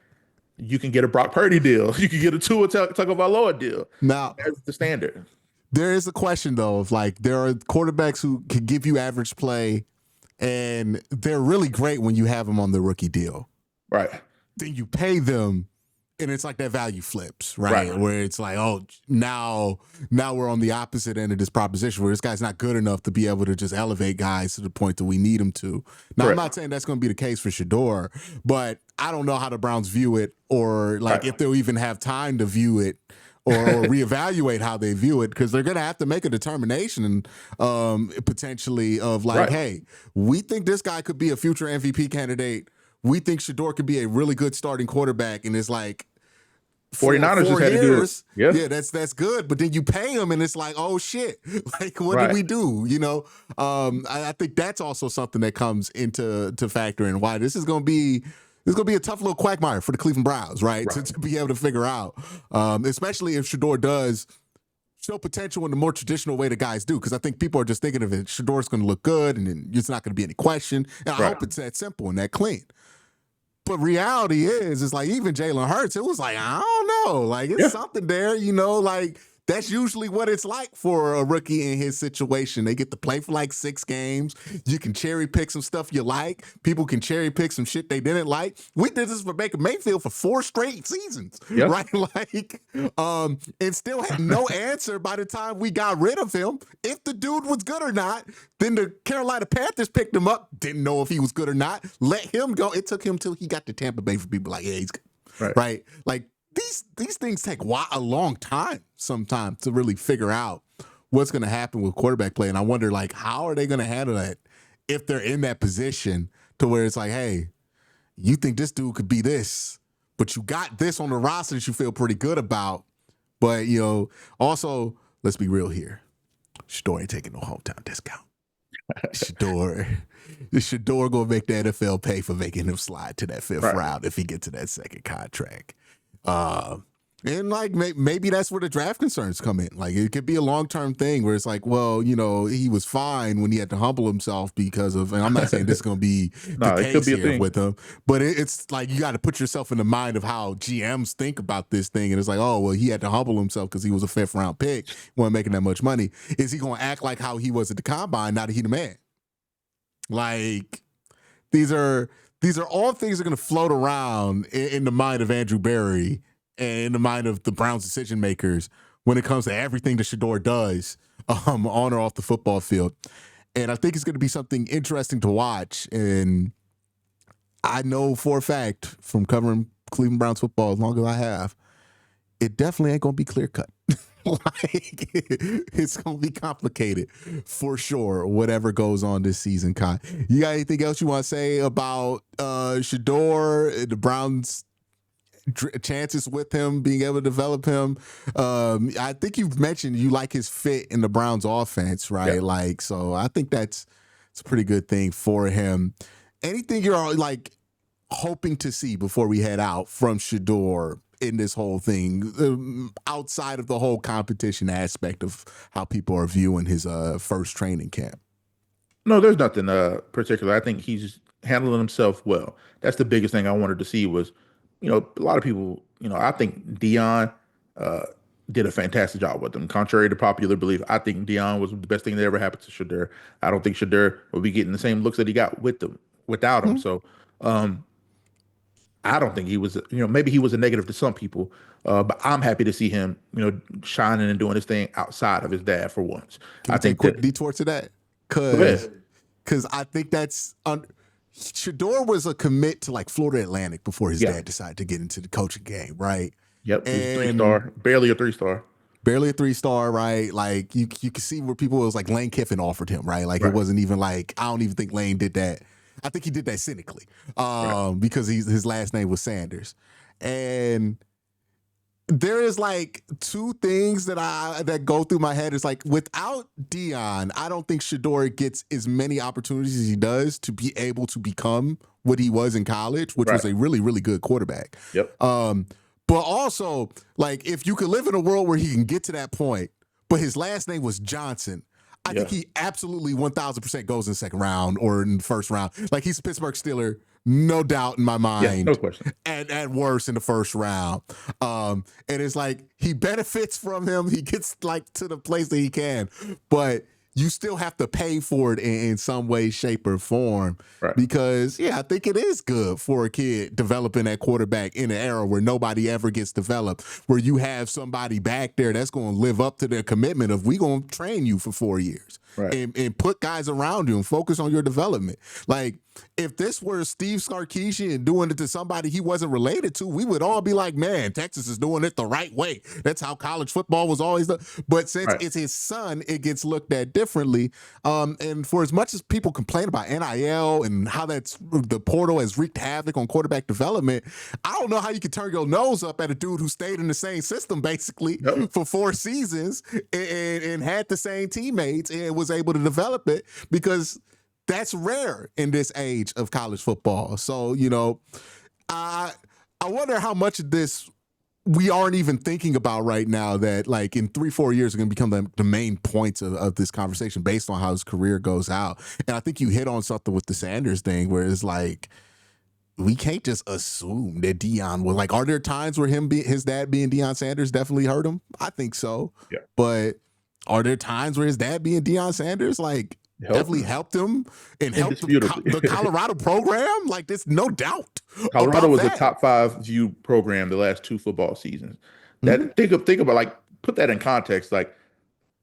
you can get a Brock Purdy deal. You can get a Tua Tagovailoa deal. Now, That's the standard. there is a question though of like there are quarterbacks who can give you average play, and they're really great when you have them on the rookie deal. Right. Then you pay them, and it's like that value flips, right? Right. Where it's like, oh, now we're on the opposite end of this proposition where this guy's not good enough to be able to just elevate guys to the point that we need him to. Now, I'm Correct. not saying that's going to be the case for Shadur, but I don't know how the Browns view it, or like Right. if they'll even have time to view it or reevaluate how they view it, because they're going to have to make a determination potentially of like, Right. hey, we think this guy could be a future MVP candidate. We think Shadur could be a really good starting quarterback, and it's like 49ers just four had to do it. years. Yeah. Yeah, that's good. But then you pay him, and it's like, oh shit, like what Right. did we do? I think that's also something that comes into factor in why this is going to be. It's going to be a tough little quagmire for the Cleveland Browns, right? Right. To be able to figure out, especially if Shadur does show potential in the more traditional way the guys do, because I think people are just thinking of it. Shador's going to look good, and then it's not going to be any question. And I Right. hope it's that simple and that clean. But reality is, it's like even Jalen Hurts, it was like, I don't know. Like, it's Yeah. something there, like that's usually what it's like for a rookie in his situation. They get to play for like 6 games. You can cherry pick some stuff you like. People can cherry pick some shit they didn't like. We did this for Baker Mayfield for 4 straight seasons, Yeah. right? Like, and still had no answer by the time we got rid of him. If the dude was good or not, then the Carolina Panthers picked him up. Didn't know if he was good or not. Let him go. It took him till he got to Tampa Bay for people like, yeah, he's good. Right? Like, these things take a long time sometimes to really figure out what's going to happen with quarterback play. And I wonder, like, how are they going to handle that if they're in that position to where it's like, hey, you think this dude could be this, but you got this on the roster that you feel pretty good about. But, also, let's be real here. Shador ain't taking no hometown discount. Shador gonna make the NFL pay for making him slide to that 5th round if he gets to that second contract. And like maybe that's where the draft concerns come in. Like it could be a long-term thing where it's like, well, he was fine when he had to humble himself because of, and I'm not saying this is going to be the it could case be a here thing. with him, but it's like you got to put yourself in the mind of how GMs think about this thing. And it's like, oh, well, he had to humble himself because he was a 5th round pick, wasn't making that much money. Is he going to act like how he was at the combine now that he the man? Like these are all things that are going to float around in the mind of Andrew Berry and in the mind of the Browns decision makers when it comes to everything that Shadur does on or off the football field. And I think it's going to be something interesting to watch. And I know for a fact from covering Cleveland Browns football as long as I have, it definitely ain't going to be clear cut. Like it's going to be complicated for sure, whatever goes on this season, Kai. You got anything else you want to say about Shadur, the Browns' chances with him, being able to develop him? I think you've mentioned you like his fit in the Browns offense, right? Yeah. Like, so I think it's a pretty good thing for him. Anything you're like hoping to see before we head out from Shadur in this whole thing, outside of the whole competition aspect of how people are viewing his first training camp? No, there's nothing particular. I think he's handling himself well. That's the biggest thing I wanted to see was, a lot of people, I think Deion did a fantastic job with him. Contrary to popular belief, I think Deion was the best thing that ever happened to Shadur. I don't think Shadur will be getting the same looks that he got without him. So I don't think he was, maybe he was a negative to some people, but I'm happy to see him, shining and doing his thing outside of his dad for once. Can I we take a think quick that, detour to that? go Cause ahead. because I think Shador was a commit to like Florida Atlantic before his Yeah. dad decided to get into the coaching game, right? Yep. He was a three And star, barely a 3 star. barely a 3 star, right? Like you can see where people, it was like Lane Kiffin offered him, right? Like it Right. wasn't even like, I don't even think Lane did that. I think he did that cynically, Right. because his last name was Sanders. And there is like two things that go through my head. It's like, without Deion, I don't think Shador gets as many opportunities as he does to be able to become what he was in college, which was Right. a really, really good quarterback. Yep. Um, but also, like, if you could live in a world where he can get to that point, but his last name was Johnson, I think Yeah. he absolutely 1000% goes in the second round or in the first round. Like, he's a Pittsburgh Steeler, no doubt in my Yeah. No mind, question. and at worst in the first round. And it's like he benefits from him. He gets like to the place that he can, but you still have to pay for it in some way, shape, or form. Right. Because I think it is good for a kid developing that quarterback in an era where nobody ever gets developed, where you have somebody back there that's going to live up to their commitment of, we going to train you for 4 years Right. and put guys around you and focus on your development. Like, if this were Steve Sarkisian doing it to somebody he wasn't related to, we would all be like, man, Texas is doing it the right way. That's how college football was always done. But since Right. it's his son, it gets looked at differently. And for as much as people complain about NIL and how the portal has wreaked havoc on quarterback development, I don't know how you can turn your nose up at a dude who stayed in the same system basically Yep. for 4 seasons and had the same teammates and was able to develop it, because that's rare in this age of college football. So, I I wonder how much of this we aren't even thinking about right now, that like in 3, 4 years are going to become the main points of this conversation based on how his career goes out. And I think you hit on something with the Sanders thing, where it's like, we can't just assume that Deion will, like, are there times where his dad being Deion Sanders definitely hurt him? I think so. Yeah. But are there times where his dad being Deion Sanders, like, definitely helped him and helped Indisputably. the Colorado program? Like, there's no doubt Colorado about was a that. top 5 view program the last 2 football seasons. Mhm. That think about, like, put that in context. Like,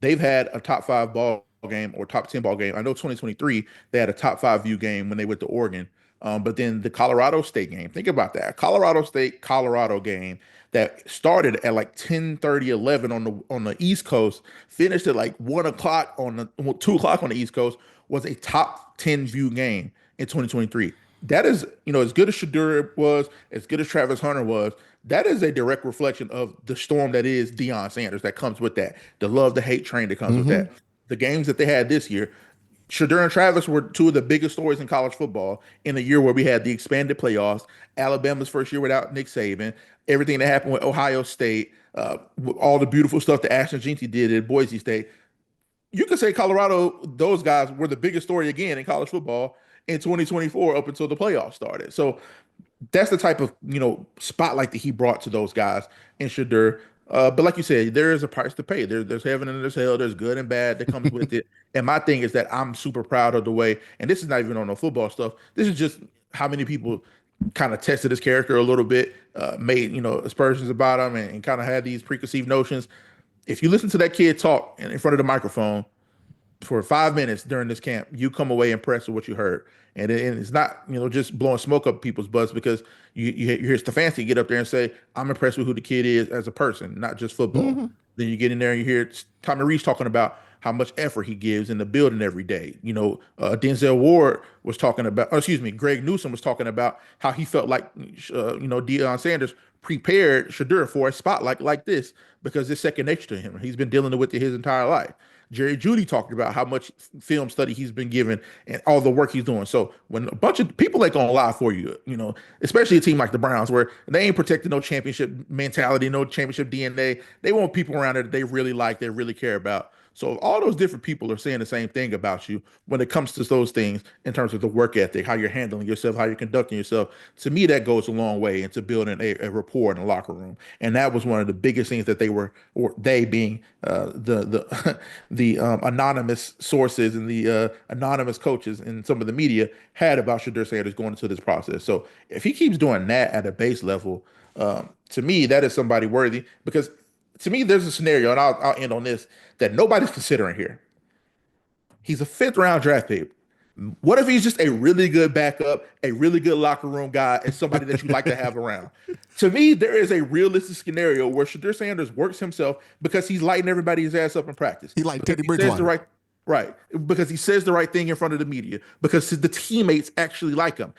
they've had a top 5 ball game or top 10 ball game. I know 2023 they had a top 5 view game when they went to Oregon. But then the Colorado State game, think about that. Colorado State Colorado game that started at like 10:30, 11 on the East Coast, finished at like 1 o'clock well, 2 o'clock on the East Coast, was a top 10 view game in 2023. That is, as good as Shadur was, as good as Travis Hunter was, that is a direct reflection of the storm that is Deion Sanders that comes with that, the love, the hate train that comes with Mm-hmm. that. The games that they had this year, Shadur and Travis were two of the biggest stories in college football in a year where we had the expanded playoffs, Alabama's first year without Nick Saban, everything that happened with Ohio State, all the beautiful stuff that Ashton Jeanty did at Boise State. You could say Colorado, those guys were the biggest story again in college football in 2024 up until the playoffs started. So that's the type of spotlight that he brought to those guys in Shadur. But like you said, there is a price to pay. There's heaven and there's hell. There's good and bad that comes with it. And my thing is that I'm super proud of the way. And this is not even on the football stuff. This is just how many people kind of tested his character a little bit, made aspersions about him, and kind of had these preconceived notions. If you listen to that kid talk in front of the microphone for 5 minutes during this camp, you come away impressed with what you heard. And it's not, just blowing smoke up people's butts, because you hear Stefanski get up there and say, I'm impressed with who the kid is as a person, not just football. Mm-hmm. Then you get in there and you hear Tommy Rees talking about how much effort he gives in the building every day. Denzel Ward was talking about, or excuse me, Greg Newsom was talking about how he felt like, Deion Sanders prepared Shadur for a spotlight like this because it's second nature to him. He's been dealing with it his entire life. Jerry Judy talked about how much film study he's been given and all the work he's doing. So when a bunch of people ain't gonna lie for you, especially a team like the Browns, where they ain't protecting no championship mentality, no championship DNA, they want people around there that they really like, they really care about. So if all those different people are saying the same thing about you when it comes to those things in terms of the work ethic, how you're handling yourself, how you're conducting yourself, to me that goes a long way into building a rapport in the locker room. And that was one of the biggest things that they were, or they being the the anonymous sources and the anonymous coaches and some of the media had about Shadur Sanders going into this process. So if he keeps doing that at a base level, to me that is somebody worthy, because to me there's a scenario, and I'll end on this, that nobody's considering here. He's a fifth round draft pick. What if he's just a really good backup, a really good locker room guy, and somebody that you like to have around? To me, there is a realistic scenario where Shadur Sanders works himself because he's lighting everybody's ass up in practice. He like Because Teddy he says the Bridgewater. right, because he says the right thing in front of the media, because the teammates actually like him.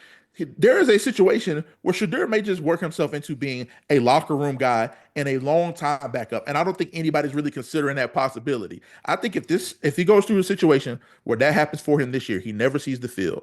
There is a situation where Shadur may just work himself into being a locker room guy and a long time backup. And I don't think anybody's really considering that possibility. I think if he goes through a situation where that happens for him this year, he never sees the field.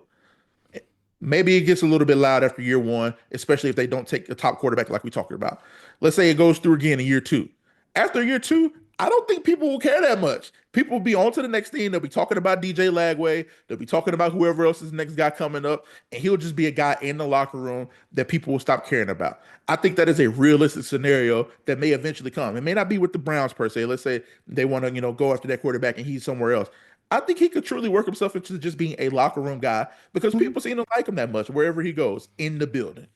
Maybe it gets a little bit loud after year one, especially if they don't take a top quarterback like we talked about. Let's say it goes through again in year two. After year two, I don't think people will care that much. People will be on to the next thing. They'll be talking about DJ Lagway. They'll be talking about whoever else is the next guy coming up. And he'll just be a guy in the locker room that people will stop caring about. I think that is a realistic scenario that may eventually come. It may not be with the Browns per se. Let's say they want to, go after that quarterback and he's somewhere else. I think he could truly work himself into just being a locker room guy because people seem to like him that much wherever he goes in the building.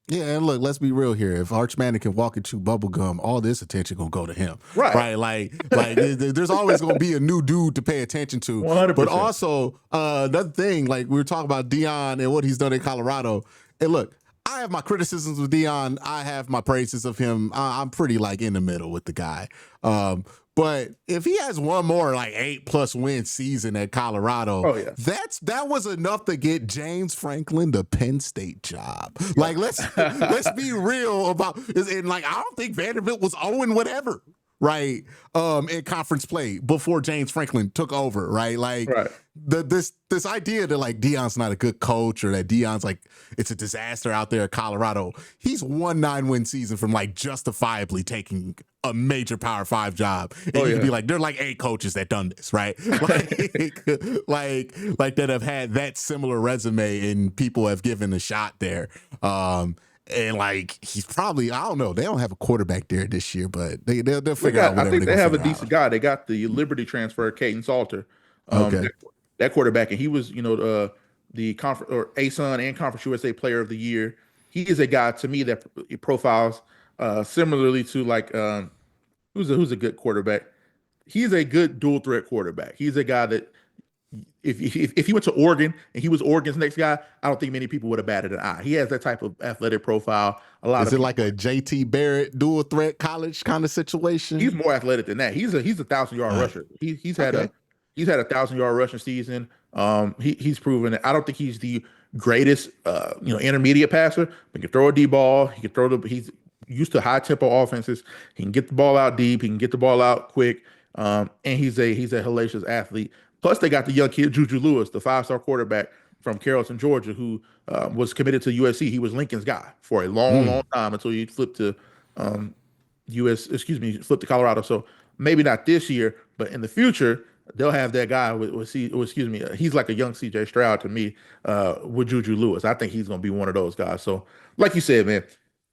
Yeah, and look, let's be real here. If Arch Manning can walk and chew bubble gum, all this attention gonna go to him, Right. Like there's always gonna be a new dude to pay attention to. 100%. But also another thing, like we were talking about Deion and what he's done in Colorado. And look, I have my criticisms with Deion. I have my praises of him. I'm pretty like in the middle with the guy. But if he has one more like 8+ win season at Colorado, Oh, yeah. that was enough to get James Franklin the Penn State job. Like let's be real about, and like I don't think Vanderbilt was 0 whatever, right? In conference play before James Franklin took over, right? Like Right. this idea that like Deion's not a good coach or that Deion's like it's a disaster out there at Colorado. He's won 9-win season from like justifiably taking a major Power 5 job. And you can be like, there are like 8 coaches that done this, right? like that have had that similar resume and people have given a shot there. And like he's probably, I don't know, they don't have a quarterback there this year, but they'll figure out whatever. I think they have a decent out. guy. They got the Liberty transfer, Caden Salter. Okay. That quarterback, and he was, the conference or ASUN and Conference USA Player of the Year. He is a guy to me that profiles similarly to like who's a good quarterback. He's a good dual threat quarterback. He's a guy that if he went to Oregon and he was Oregon's next guy, I don't think many people would have batted an eye. He has that type of athletic profile. Is it like a JT Barrett dual threat college kind of situation? He's more athletic than that. He's a 1,000-yard rusher. He's had a 1,000-yard rushing season. He's proven it. I don't think he's the greatest intermediate passer, but he can throw a deep ball. He can he's used to high tempo offenses. He can get the ball out deep. He can get the ball out quick. And he's a hellacious athlete. Plus, they got the young kid Juju Lewis, the 5-star quarterback from Carrollton, Georgia, who was committed to USC. He was Lincoln's guy for a long time until he flipped to flipped to Colorado. So maybe not this year, but in the future, they'll have that guy he's like a young CJ Stroud to me with Juju Lewis. I think he's going to be one of those guys. So, like you said, man,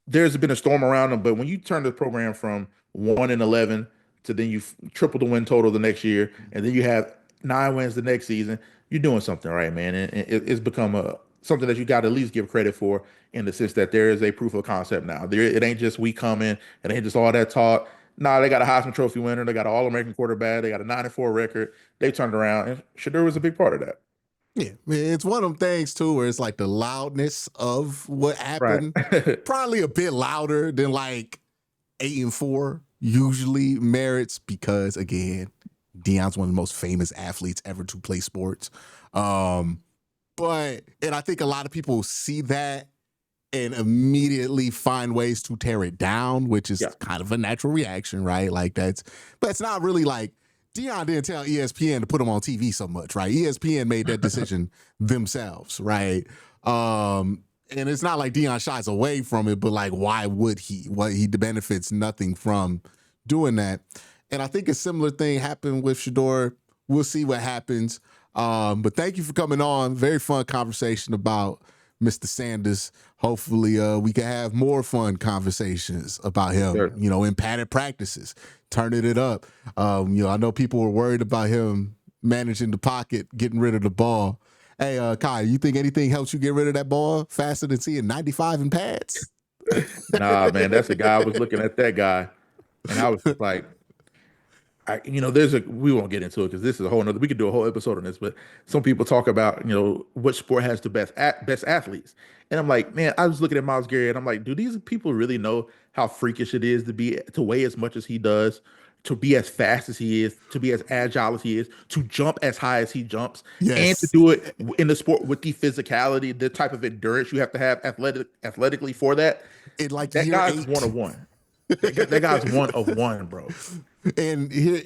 there's been a storm around him, but when you turn the program from 1-11 to then you triple the win total the next year, and then you have 9 wins the next season, you're doing something right, man. And it's become something that you got to at least give credit for, in the sense that there is a proof of concept now. It ain't just we coming, it ain't just all that talk. Nah, they got a Heisman Trophy winner, they got an All-American quarterback, they got a 9-4 record. They turned around, and Shadur was a big part of that. Yeah, it's one of them things too where it's like the loudness of what happened, Right. probably a bit louder than like 8-4 usually merits, because again, Deion's one of the most famous athletes ever to play sports. And I think a lot of people see that and immediately find ways to tear it down, which is kind of a natural reaction, right? Like but it's not really like Deion didn't tell ESPN to put him on TV so much, right? ESPN made that decision themselves, right? And it's not like Deion shies away from it, but like, why would he? He benefits nothing from doing that. And I think a similar thing happened with SHEDEUR. We'll see what happens. But thank you for coming on. Very fun conversation about Mr. Sanders. Hopefully we can have more fun conversations about him, Sure. in padded practices, turning it up. I know people were worried about him managing the pocket, getting rid of the ball. Hey, Kai, you think anything helps you get rid of that ball faster than seeing 95 in pads? Nah, man, that's the guy. I was looking at that guy, and I was just like, we won't get into it because this is a whole nother, we could do a whole episode on this, but some people talk about, what sport has the best athletes. And I'm like, man, I was looking at Miles Garrett and I'm like, do these people really know how freakish it is to weigh as much as he does, to be as fast as he is, to be as agile as he is, to jump as high as he jumps, and to do it in the sport with the physicality, the type of endurance you have to have athletically for that. That guy's 1 of 1. That guy's 1 of 1, bro. And here,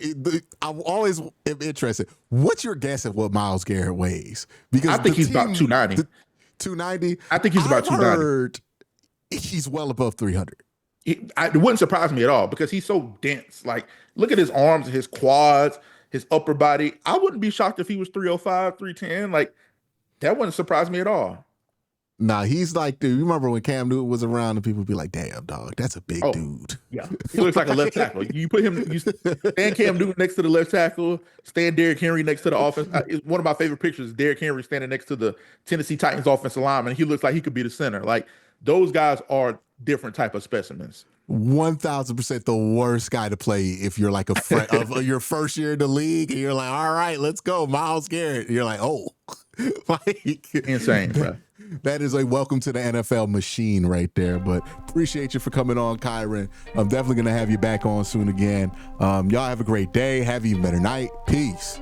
I'm always interested. What's your guess at what Miles Garrett weighs? Because I think he's about 290. 290? I think he's about 290. Heard he's well above 300. It wouldn't surprise me at all because he's so dense. Like, look at his arms, his quads, his upper body. I wouldn't be shocked if he was 305, 310. Like, that wouldn't surprise me at all. Nah, he's like, dude, you remember when Cam Newton was around and people would be like, damn, dog, that's a big dude. Yeah. He looks like a left tackle. You stand Cam Newton next to the left tackle, stand Derrick Henry next to the offense. One of my favorite pictures is Derrick Henry standing next to the Tennessee Titans offensive lineman. He looks like he could be the center. Like, those guys are different type of specimens. 1,000% the worst guy to play if you're like of your first year in the league and you're like, all right, let's go, Miles Garrett. And you're like, oh, like insane, bro. That is a welcome to the NFL machine right there. But appreciate you for coming on, KYRON. I'm definitely going to have you back on soon again. Y'all have a great day. Have an even better night. Peace.